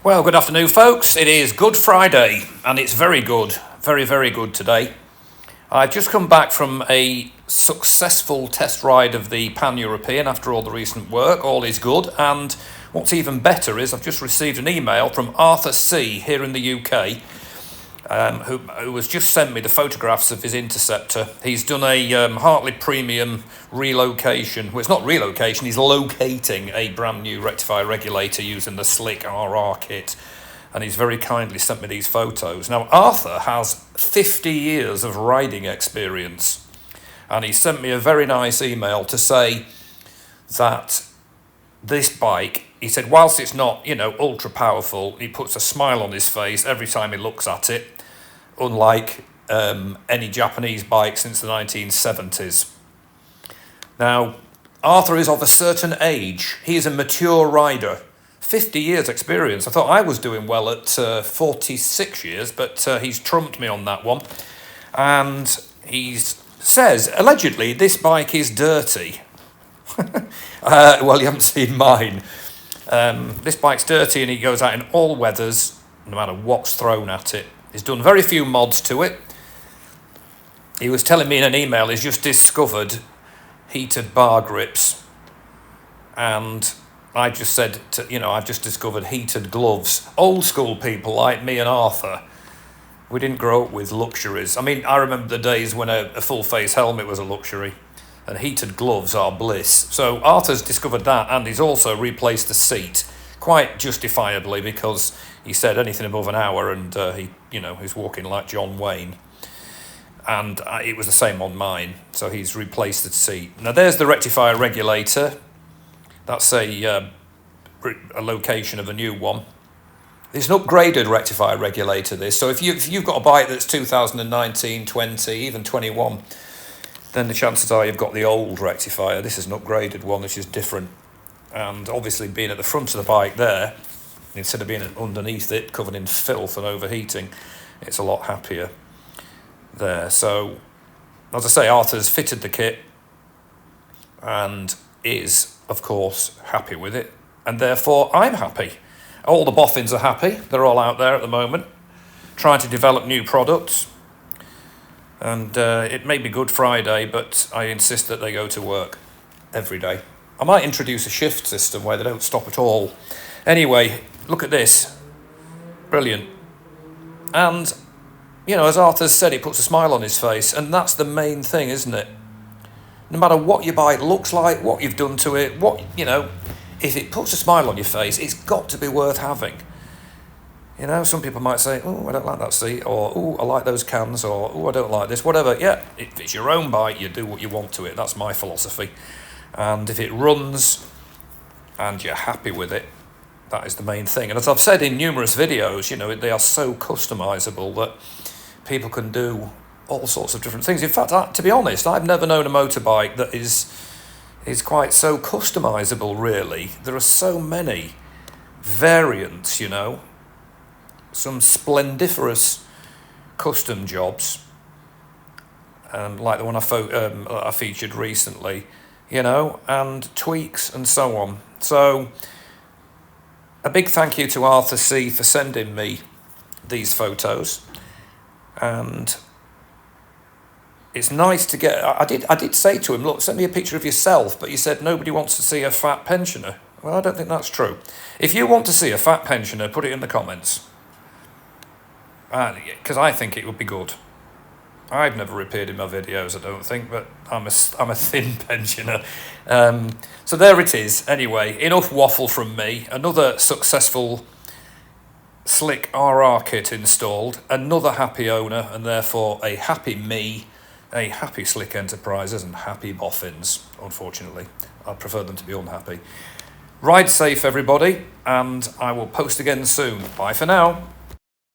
Well, good afternoon, folks. It is Good Friday, and it's very good, very, very good today. I've just come back from a successful test ride of the Pan-European after all the recent work. All is good, and what's even better is I've just received an email from Arthur C. here in the UK, who has just sent me the photographs of his Interceptor. He's done a Hartley Premium relocation. Well, it's not relocation, he's locating a brand new rectifier regulator using the Slick RR kit. And he's very kindly sent me these photos. Now, Arthur has 50 years of riding experience. And he sent me a very nice email to say that this bike, he said, whilst it's not, ultra powerful, he puts a smile on his face every time he looks at it, unlike any Japanese bike since the 1970s. Now, Arthur is of a certain age. He is a mature rider. 50 years experience. I thought I was doing well at 46 years, but he's trumped me on that one. And he says, allegedly, this bike is dirty. Well, you haven't seen mine. This bike's dirty and he goes out in all weathers, no matter what's thrown at it. He's done very few mods to it. He was telling me in an email he's just discovered heated bar grips. And I just said, I've just discovered heated gloves. Old school people like me and Arthur, we didn't grow up with luxuries. I mean, I remember the days when a full face helmet was a luxury. And heated gloves are bliss. So Arthur's discovered that, and he's also replaced the seat, quite justifiably, because he said anything above an hour, and he's walking like John Wayne. And it was the same on mine, so he's replaced the seat. Now there's the rectifier regulator. That's a location of a new one. It's an upgraded rectifier regulator, this. So if you've got a bike that's 2019, 20, even 21, then the chances are you've got the old rectifier. This is an upgraded one, which is different. And obviously being at the front of the bike there, instead of being underneath it, covered in filth and overheating, it's a lot happier there. So, as I say, Arthur's fitted the kit and is, of course, happy with it. And therefore, I'm happy. All the boffins are happy. They're all out there at the moment, trying to develop new products. And it may be Good Friday, but I insist that they go to work every day. I might introduce a shift system where they don't stop at all. Anyway, look at this. Brilliant. And, as Arthur said, it puts a smile on his face. And that's the main thing, isn't it? No matter what your bike looks like, what you've done to it, if it puts a smile on your face, it's got to be worth having. Some people might say, oh, I don't like that seat, or oh, I like those cans, or oh, I don't like this, whatever. Yeah, if it's your own bike, you do what you want to it. That's my philosophy. And if it runs and you're happy with it, that is the main thing. And as I've said in numerous videos, they are so customizable that people can do all sorts of different things. In fact, to be honest, I've never known a motorbike that is quite so customizable, really. There are so many variants, some splendiferous custom jobs, like the one I featured recently, and tweaks and so on. So a big thank you to Arthur C for sending me these photos, and it's nice to get. I did say to him, look, send me a picture of yourself, but he said nobody wants to see a fat pensioner. Well, I don't think that's true. If you want to see a fat pensioner, put it in the comments. Because I think it would be good. I've never appeared in my videos, I don't think, but I'm a thin pensioner. So there it is. Anyway, enough waffle from me. Another successful Slick RR kit installed. Another happy owner, and therefore a happy me, a happy Slick Enterprises, and happy boffins, unfortunately. I prefer them to be unhappy. Ride safe, everybody, and I will post again soon. Bye for now.